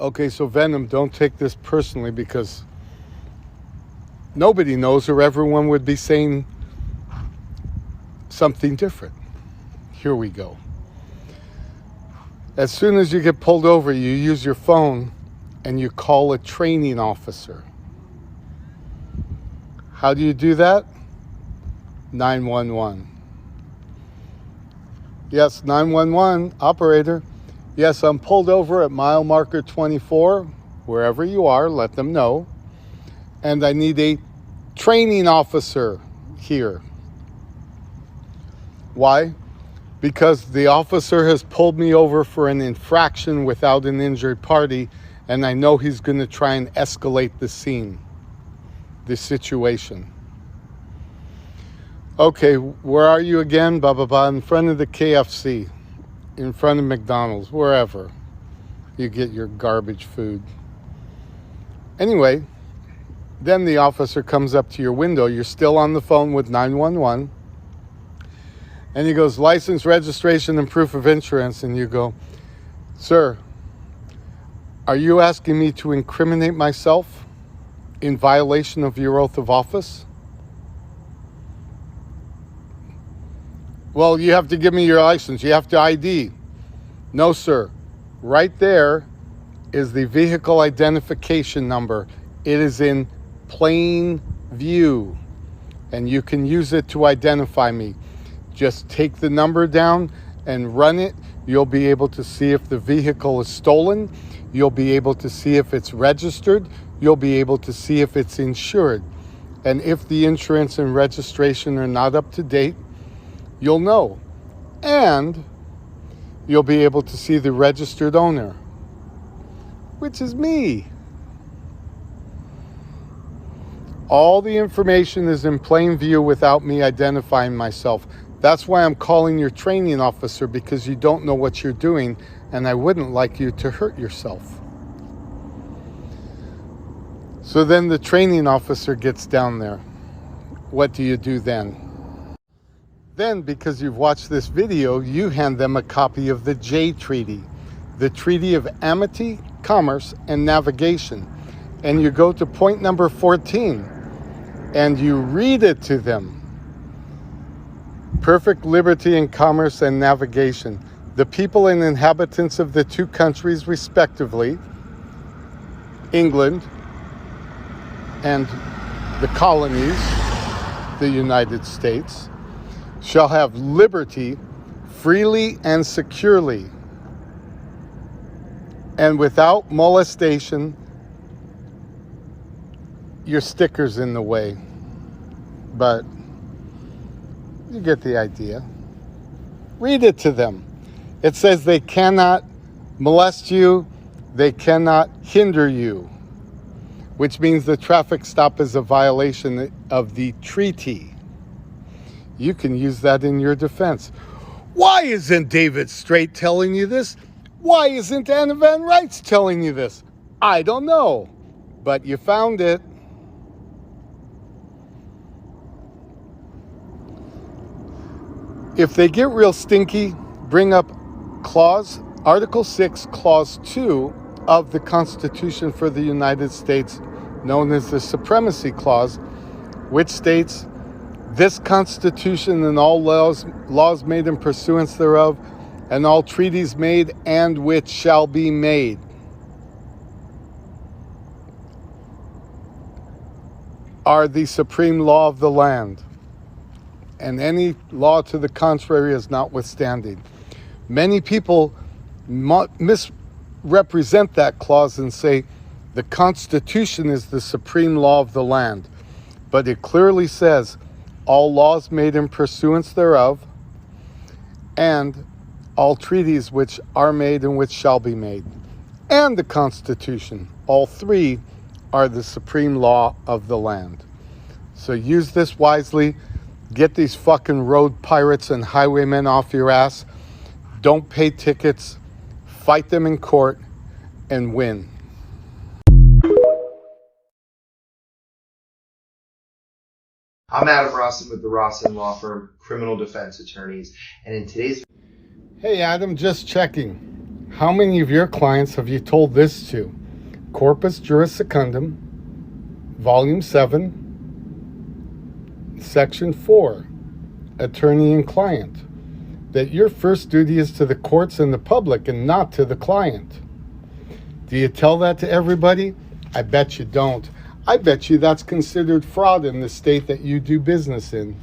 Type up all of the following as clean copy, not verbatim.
Okay, so Venom, don't take this personally because nobody knows or everyone would be saying something different. Here we go. As soon as you get pulled over, you use your phone and you call a training officer. How do you do that? 911. Yes, 911, operator. Yes, I'm pulled over at mile marker 24, wherever you are, let them know. And I need a training officer here. Why? Because the officer has pulled me over for an infraction without an injured party, and I know he's going to try and escalate the scene, the situation. Okay, where are you again? Blah, blah, blah. In front of the KFC, in front of McDonald's, wherever you get your garbage food. Anyway, then the officer comes up to your window. You're still on the phone with 911. And he goes, license, registration, and proof of insurance. And you go, sir, are you asking me to incriminate myself in violation of your oath of office? Well, you have to give me your license. You have to ID. No, sir. Right there is the vehicle identification number. It is in plain view, and you can use it to identify me. Just take the number down and run it. You'll be able to see if the vehicle is stolen. You'll be able to see if it's registered. You'll be able to see if it's insured. And if the insurance and registration are not up to date, you'll know. And you'll be able to see the registered owner, which is me. All the information is in plain view without me identifying myself. That's why I'm calling your training officer, because you don't know what you're doing, and I wouldn't like you to hurt yourself. So then the training officer gets down there. What do you do then? Then, because you've watched this video, you hand them a copy of the J Treaty, the Treaty of Amity, Commerce, and Navigation. And you go to point number 14, and you read it to them. Perfect liberty in commerce and navigation. The people and inhabitants of the two countries, respectively, England and the colonies, the United States, shall have liberty freely and securely, and without molestation. Your sticker's in the way, but you get the idea. Read it to them. It says they cannot molest you, they cannot hinder you, which means the traffic stop is a violation of the treaty. You can use that in your defense. Why isn't David Straight telling you this? Why isn't Anna Van Wrights telling you this? I don't know, but you found it. If they get real stinky, bring up Article 6, Clause 2 of the Constitution for the United States, known as the Supremacy Clause, which states, this Constitution and all laws made in pursuance thereof, and all treaties made and which shall be made. Are the supreme law of the land, and any law to the contrary is notwithstanding. Many people misrepresent that clause and say the Constitution is the supreme law of the land, but it clearly says all laws made in pursuance thereof, and all treaties which are made and which shall be made, and the Constitution. All three are the supreme law of the land. So use this wisely. Get these fucking road pirates and highwaymen off your ass. Don't pay tickets. Fight them in court and win. I'm Adam Rawson with the Rawson Law Firm, criminal defense attorneys. And in today's... Hey, Adam, just checking. How many of your clients have you told this to? Corpus Juris Secundum, Volume 7, Section 4, Attorney and Client, that your first duty is to the courts and the public and not to the client. Do you tell that to everybody? I bet you don't. I bet you that's considered fraud in the state that you do business in.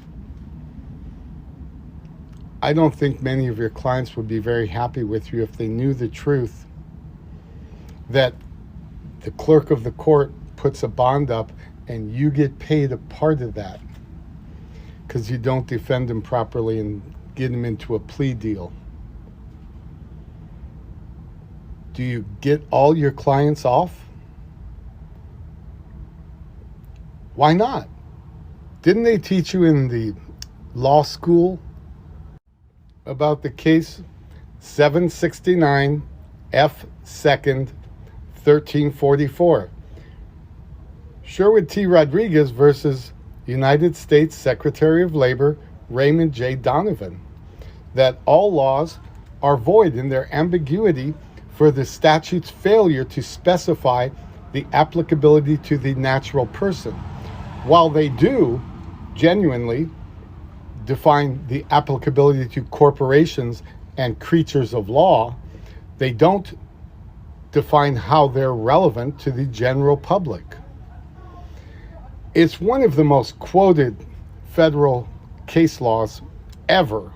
I don't think many of your clients would be very happy with you if they knew the truth that the clerk of the court puts a bond up and you get paid a part of that because you don't defend them properly and get them into a plea deal. Do you get all your clients off? Why not? Didn't they teach you in the law school about the case 769 F 2nd 1344? Sherwood T. Rodriguez versus United States Secretary of Labor Raymond J. Donovan, that all laws are void in their ambiguity for the statute's failure to specify the applicability to the natural person. While they do genuinely define the applicability to corporations and creatures of law, they don't define how they're relevant to the general public. It's one of the most quoted federal case laws ever.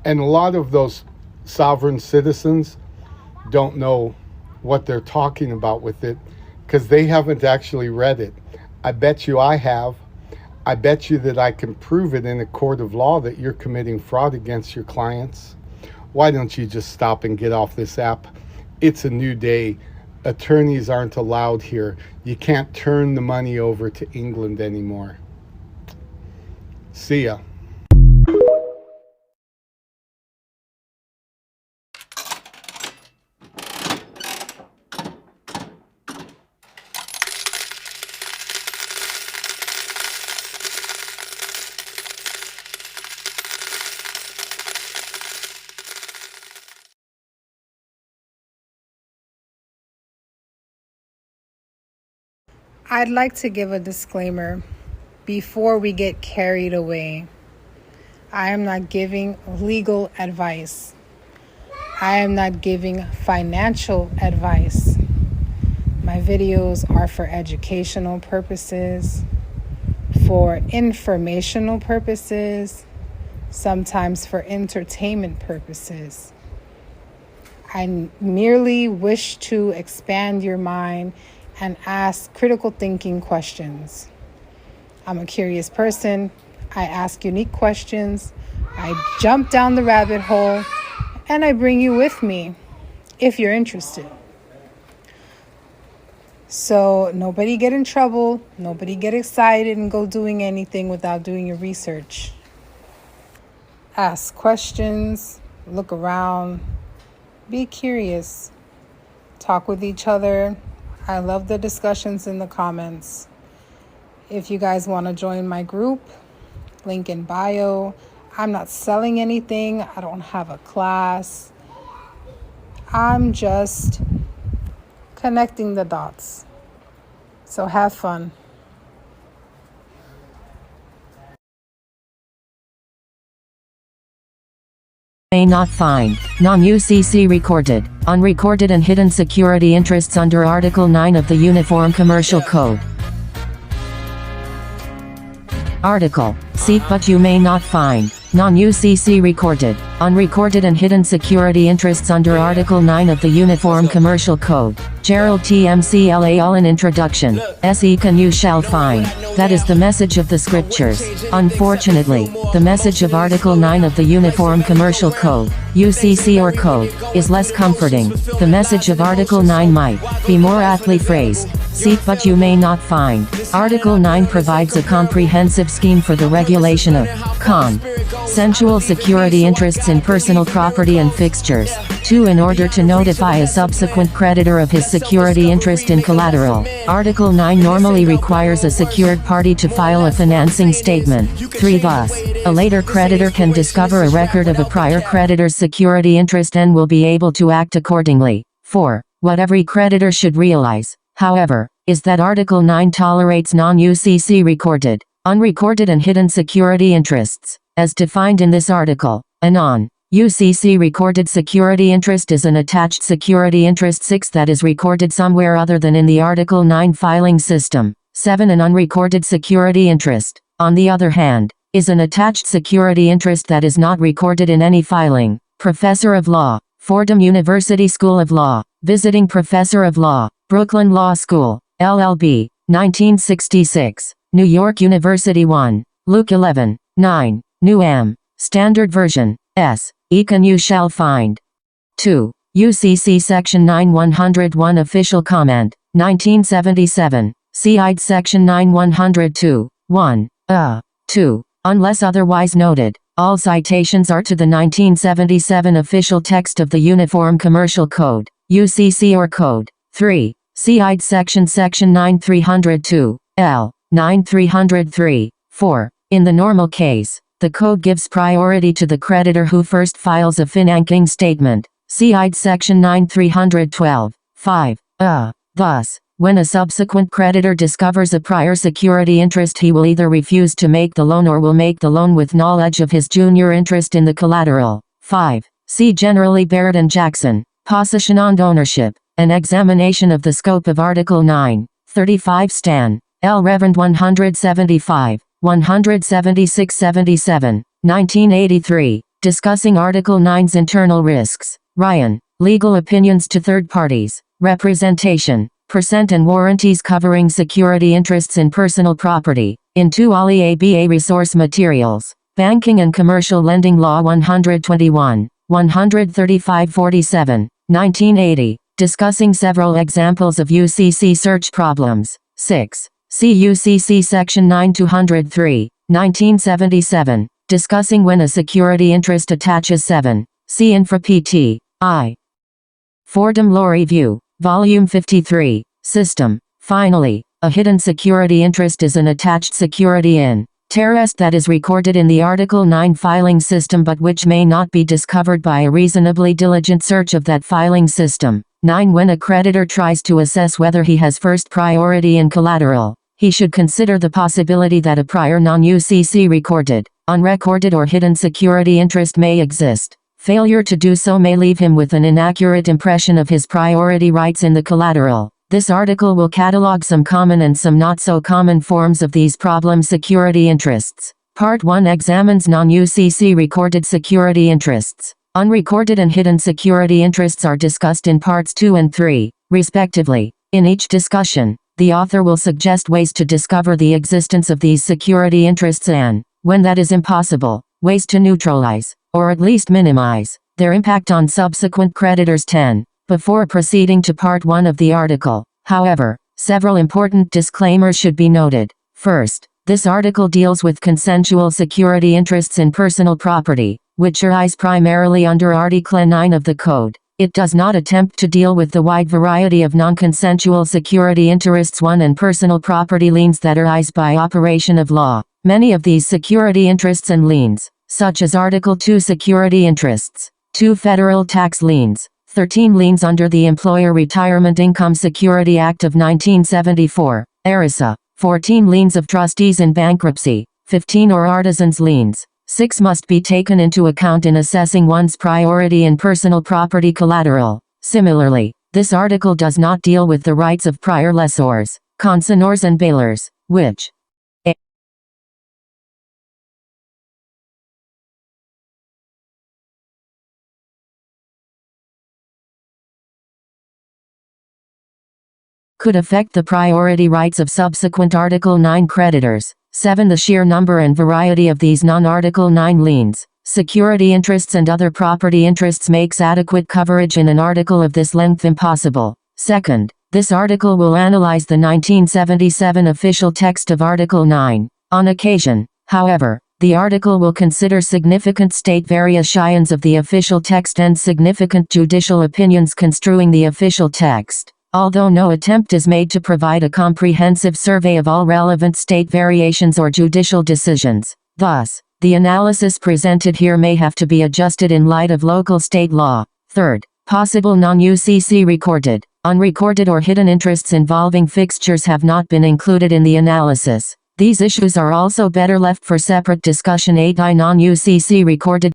And a lot of those sovereign citizens don't know what they're talking about with it because they haven't actually read it. I bet you I have. I bet you that I can prove it in a court of law that you're committing fraud against your clients. Why don't you just stop and get off this app? It's a new day. Attorneys aren't allowed here. You can't turn the money over to England anymore. See ya. I'd like to give a disclaimer before we get carried away. I am not giving legal advice. I am not giving financial advice. My videos are for educational purposes, for informational purposes, sometimes for entertainment purposes. I merely wish to expand your mind and ask critical thinking questions. I'm a curious person. I ask unique questions. I jump down the rabbit hole, and I bring you with me if you're interested. So nobody get in trouble. Nobody get excited and go doing anything without doing your research. Ask questions. Look around. Be curious. Talk with each other. I love the discussions in the comments. If you guys want to join my group, link in bio. I'm not selling anything. I don't have a class. I'm just connecting the dots. So have fun. May not find non-UCC recorded, unrecorded and hidden security interests under Article 9 of the Uniform Commercial Code. Article: seek but you may not find non-UCC recorded, unrecorded and hidden security interests under Article 9 of the Uniform Commercial Code. Gerald T. MCLA. All in introduction. Seek and you shall find. That is the message of the scriptures. Unfortunately, the message of Article 9 of the Uniform Commercial Code, UCC or Code, is less comforting. The message of Article 9 might be more aptly phrased: seek but you may not find. Article 9 provides a comprehensive scheme for the regulation of sensual security interests in personal property and fixtures. 2. In order to notify a subsequent creditor of his security interest in collateral, Article 9 normally requires a secured party to file a financing statement. 3. Thus, a later creditor can discover a record of a prior creditor's security interest and will be able to act accordingly. 4. What every creditor should realize, however, is that Article 9 tolerates non-UCC recorded, unrecorded and hidden security interests. As defined in this article, a non-UCC recorded security interest is an attached security interest 6 that is recorded somewhere other than in the Article 9 filing system. 7. An unrecorded security interest, on the other hand, is an attached security interest that is not recorded in any filing. Professor of Law, Fordham University School of Law, Visiting Professor of Law, Brooklyn Law School, LLB, 1966. New York University 1, Luke 11, 9, New Am, Standard Version, S. Econ you shall find. 2. UCC Section 9101 Official Comment, 1977. CID Section 9102, 1, 2. Unless otherwise noted, all citations are to the 1977 official text of the Uniform Commercial Code, UCC or Code. 3. CID Section 9302, L. 9303. 4. In the normal case, the code gives priority to the creditor who first files a finanking statement. CID Section 9312. 5. Thus, when a subsequent creditor discovers a prior security interest, he will either refuse to make the loan or will make the loan with knowledge of his junior interest in the collateral. 5. See generally Barrett and Jackson, Possession and Ownership, an examination of the scope of Article 9. 35 Stan. L. Reverend 175, 176-77, 1983, discussing Article 9's internal risks. Ryan, Legal Opinions to Third Parties, Representation, Percent and Warranties covering security interests in personal property, in 2 Ali ABA Resource Materials, Banking and Commercial Lending Law 121, 135-47, 1980, discussing several examples of UCC search problems. 6. See UCC Section 9203, 1977, discussing when a security interest attaches. 7. See Infra PT. I. Fordham Law Review, Volume 53, System. Finally, a hidden security interest is an attached security interest that is recorded in the Article 9 filing system but which may not be discovered by a reasonably diligent search of that filing system. 9. When a creditor tries to assess whether he has first priority in collateral, he should consider the possibility that a prior non-UCC recorded, unrecorded or hidden security interest may exist. Failure to do so may leave him with an inaccurate impression of his priority rights in the collateral. This article will catalog some common and some not so common forms of these problem security interests. Part 1 examines non-UCC recorded security interests. Unrecorded and hidden security interests are discussed in parts 2 and 3, respectively. In each discussion, the author will suggest ways to discover the existence of these security interests and, when that is impossible, ways to neutralize, or at least minimize, their impact on subsequent creditors. 10. Before proceeding to part 1 of the article, however, several important disclaimers should be noted. First, this article deals with consensual security interests in personal property, which arise primarily under Article 9 of the Code. It does not attempt to deal with the wide variety of non-consensual security interests and personal property liens that arise by operation of law. Many of these security interests and liens, such as Article 2 security interests, 2 federal tax liens, 13 liens under the Employer Retirement Income Security Act of 1974, ERISA, 14 liens of trustees in bankruptcy, 15 or artisans liens. 6 must be taken into account in assessing one's priority in personal property collateral. Similarly, this article does not deal with the rights of prior lessors, consignors and bailors, which could affect the priority rights of subsequent Article 9 creditors. 7. The sheer number and variety of these non-Article 9 liens, security interests and other property interests makes adequate coverage in an article of this length impossible. Second, this article will analyze the 1977 official text of Article 9. On occasion, however, The article will consider significant state variations of the official text and significant judicial opinions construing the official text, although no attempt is made to provide a comprehensive survey of all relevant state variations or judicial decisions. Thus, the analysis presented here may have to be adjusted in light of local state law. Third, possible non-UCC recorded, unrecorded or hidden interests involving fixtures have not been included in the analysis. These issues are also better left for separate discussion. 8. Non-UCC recorded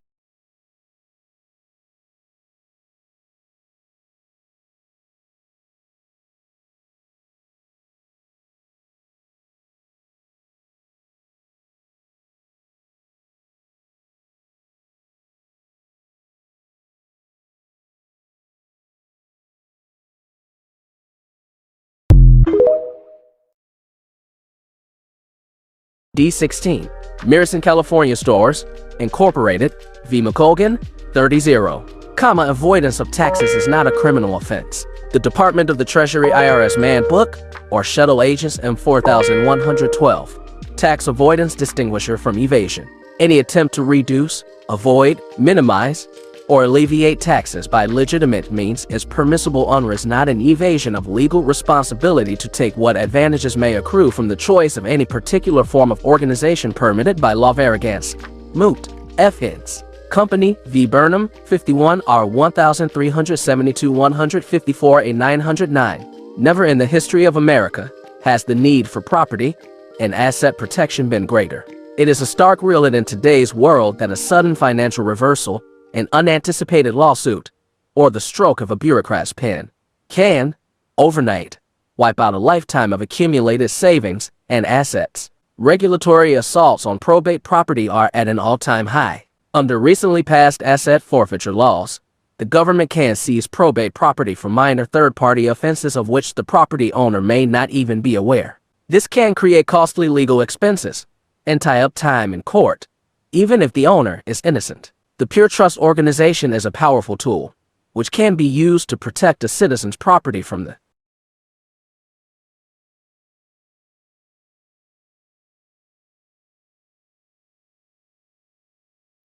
D16, Mirison, California Stores, Incorporated, v. McColgan, 30-0. Avoidance of taxes is not a criminal offense. The Department of the Treasury IRS Man Book, or Shuttle Agents M 4112. Tax avoidance distinguisher from evasion. Any attempt to reduce, avoid, minimize, or alleviate taxes by legitimate means is permissible unless not an evasion of legal responsibility to take what advantages may accrue from the choice of any particular form of organization permitted by law. Varigance. Moot. F. Hins. Company v. Burnham, 51 R 1372 154 A 909. Never in the history of America has the need for property and asset protection been greater. It is a stark reality in today's world that a sudden financial reversal, an unanticipated lawsuit, or the stroke of a bureaucrat's pen can, overnight, wipe out a lifetime of accumulated savings and assets. Regulatory assaults on probate property are at an all-time high. Under recently passed asset forfeiture laws, the government can seize probate property for minor third-party offenses of which the property owner may not even be aware. This can create costly legal expenses and tie up time in court, even if the owner is innocent. The Pure Trust organization is a powerful tool, which can be used to protect a citizen's property from the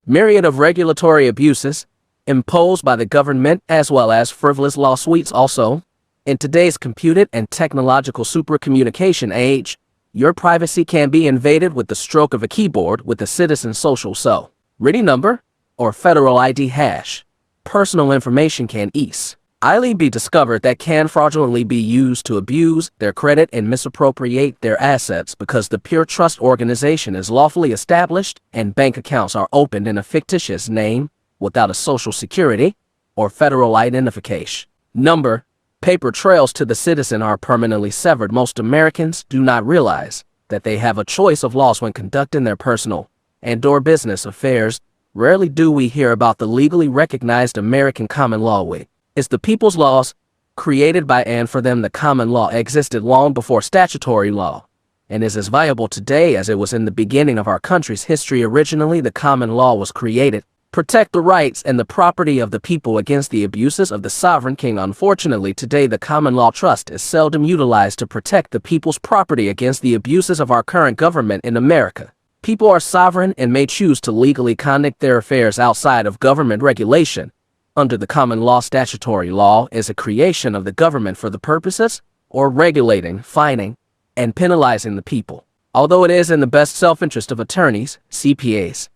myriad of regulatory abuses imposed by the government as well as frivolous lawsuits. Also, in today's computed and technological supercommunication age, your privacy can be invaded with the stroke of a keyboard with a citizen's social security number or federal ID hash. Personal information can easily be discovered that can fraudulently be used to abuse their credit and misappropriate their assets because the Pure Trust organization is lawfully established and bank accounts are opened in a fictitious name without a social security or federal identification number. Paper trails to the citizen are permanently severed. Most Americans do not realize that they have a choice of laws when conducting their personal and/or business affairs. Rarely do we hear about the legally recognized American common law, which is the people's laws, created by and for them. The common law existed long before statutory law, and is as viable today as it was in the beginning of our country's history. Originally, the common law was created to protect the rights and the property of the people against the abuses of the sovereign king. Unfortunately, today the common law trust is seldom utilized to protect the people's property against the abuses of our current government in America. People are sovereign and may choose to legally conduct their affairs outside of government regulation. Under the common law, statutory law is a creation of the government for the purposes or regulating, fining, and penalizing the people. Although it is in the best self-interest of attorneys, CPAs,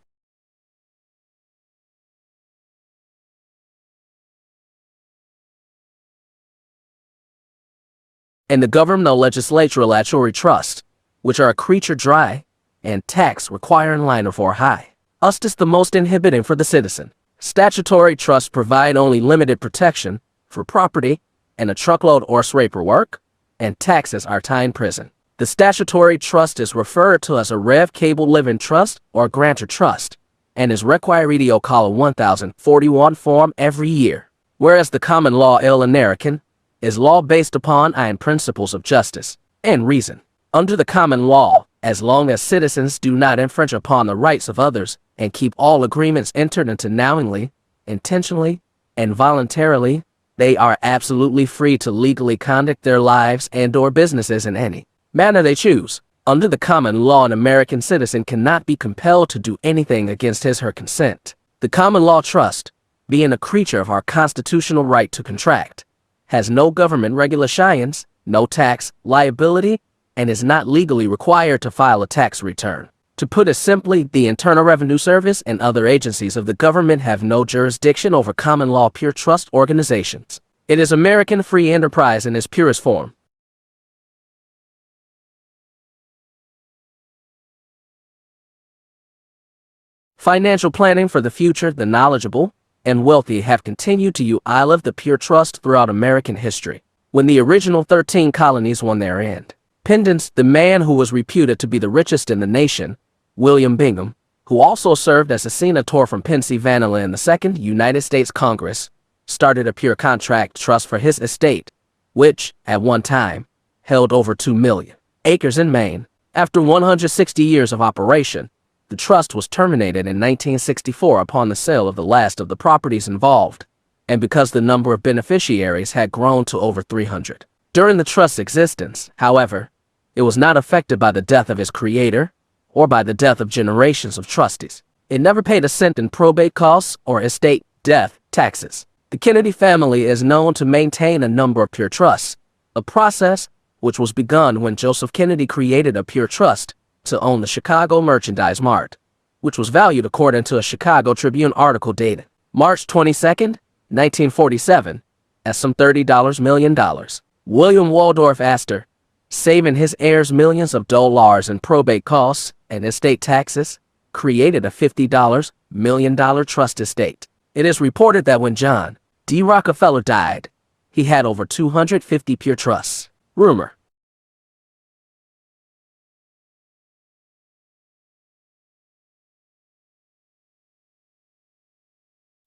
and the governmental legislatory trust, which are a creature dry and tax requiring liner for high. Is the most inhibiting for the citizen. Statutory trusts provide only limited protection for property, and a truckload or paperwork and taxes are time in prison. The statutory trust is referred to as a Rev Cable Living Trust or Grantor Trust, and is required to call a 1041 form every year. Whereas the common law American is law based upon and principles of justice and reason. Under the common law, as long as citizens do not infringe upon the rights of others and keep all agreements entered into knowingly, intentionally, and voluntarily, they are absolutely free to legally conduct their lives and/or businesses in any manner they choose. Under the common law, an American citizen cannot be compelled to do anything against his or her consent. The common law trust, being a creature of our constitutional right to contract, has no government regulations, no tax liability, and is not legally required to file a tax return. To put it simply, the Internal Revenue Service and other agencies of the government have no jurisdiction over common law pure trust organizations. It is American free enterprise in its purest form. Financial planning for the future. The knowledgeable and wealthy have continued to use the pure trust throughout American history. When the original 13 colonies won their independence, the man who was reputed to be the richest in the nation, William Bingham, who also served as a senator from Pennsylvania in the Second United States Congress, started a pure contract trust for his estate, which, at one time, held over 2 million acres in Maine. After 160 years of operation, the trust was terminated in 1964 upon the sale of the last of the properties involved, and because the number of beneficiaries had grown to over 300. During the trust's existence, however, it was not affected by the death of its creator or by the death of generations of trustees. It never paid a cent in probate costs or estate death taxes. The Kennedy family is known to maintain a number of pure trusts, a process which was begun when Joseph Kennedy created a pure trust to own the Chicago Merchandise Mart, which was valued according to a Chicago Tribune article dated March 22, 1947, at some $30 million. William Waldorf Astor, saving his heirs millions of dollars in probate costs and estate taxes, created a $50 million trust estate. It is reported that when John D. Rockefeller died, he had over 250 pure trusts. Rumor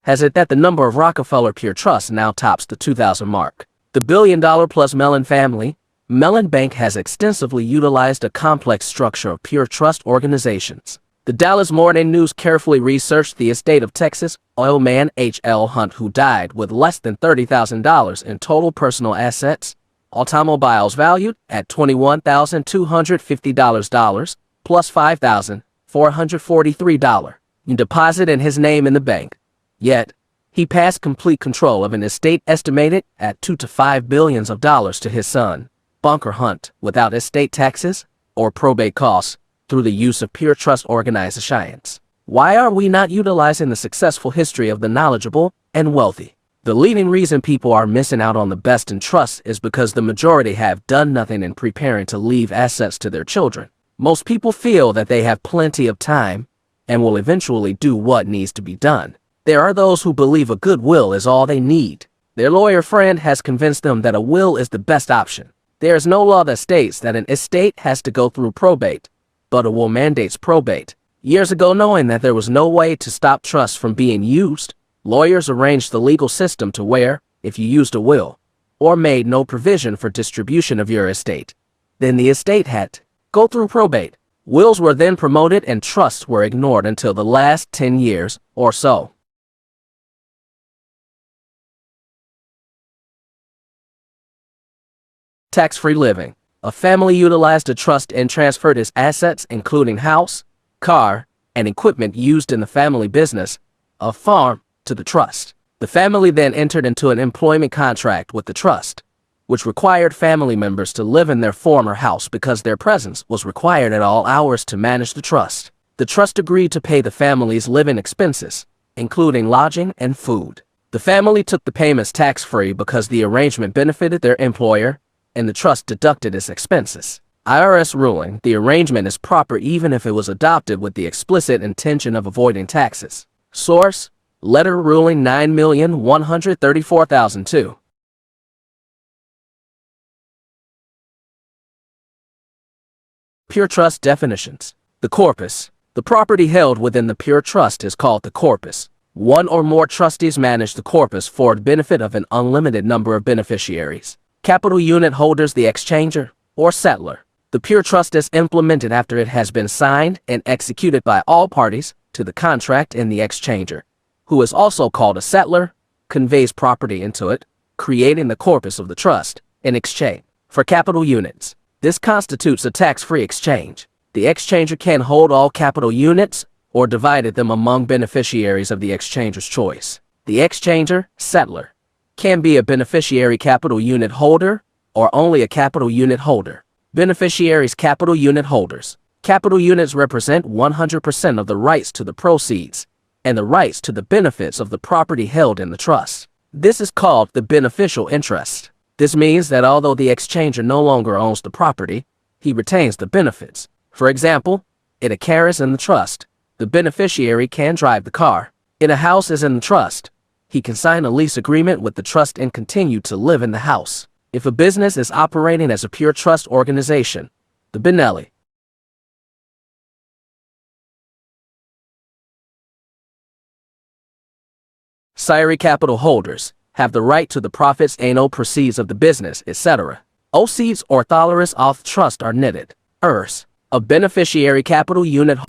has it that the number of Rockefeller pure trusts now tops the 2,000 mark. The billion-dollar-plus Mellon family, Mellon Bank, has extensively utilized a complex structure of pure trust organizations. The Dallas Morning News carefully researched the estate of Texas oilman H.L. Hunt, who died with less than $30,000 in total personal assets, automobiles valued at $21,250 plus $5,443 in deposit in his name in the bank. Yet, he passed complete control of an estate estimated at $2 to $5 billion to his son, Bunker Hunt, without estate taxes or probate costs, through the use of pure trust organizations. Why are we not utilizing the successful history of the knowledgeable and wealthy? The leading reason people are missing out on the best in trust is because the majority have done nothing in preparing to leave assets to their children. Most people feel that they have plenty of time and will eventually do what needs to be done. There are those who believe a good will is all they need. Their lawyer friend has convinced them that a will is the best option. There is no law that states that an estate has to go through probate, but a will mandates probate. Years ago, knowing that there was no way to stop trusts from being used, lawyers arranged the legal system to where, if you used a will, or made no provision for distribution of your estate, then the estate had to go through probate. Wills were then promoted and trusts were ignored until the last 10 years or so. Tax-free living. A family utilized a trust and transferred its assets, including house, car, and equipment used in the family business, a farm, to the trust. The family then entered into an employment contract with the trust, which required family members to live in their former house because their presence was required at all hours to manage the trust. The trust agreed to pay the family's living expenses, including lodging and food. The family took the payments tax-free because the arrangement benefited their employer, and the trust deducted its expenses. IRS ruling, the arrangement is proper even if it was adopted with the explicit intention of avoiding taxes. Source: Letter Ruling 9,134,002. Pure trust definitions. The corpus. The property held within the pure trust is called the corpus. One or more trustees manage the corpus for the benefit of an unlimited number of beneficiaries. Capital unit holders, the exchanger or settler. The pure trust is implemented after it has been signed and executed by all parties to the contract, and the exchanger, who is also called a settler, conveys property into it, creating the corpus of the trust in exchange for capital units. This constitutes a tax-free exchange. The exchanger can hold all capital units or divided them among beneficiaries of the exchanger's choice. The exchanger, settler, can be a beneficiary capital unit holder or only a capital unit holder. Beneficiaries capital unit holders. Capital units represent 100% of the rights to the proceeds and the rights to the benefits of the property held in the trust. This is called the beneficial interest. This means that although the exchanger no longer owns the property, he retains the benefits. For example, if a car is in the trust, the beneficiary can drive the car. If a house is in the trust, he can sign a lease agreement with the trust and continue to live in the house. If a business is operating as a pure trust organization, the Benelli Siri capital holders have the right to the profits and proceeds of the business, etc. Proceeds or thalers of trust are knitted. A beneficiary capital unit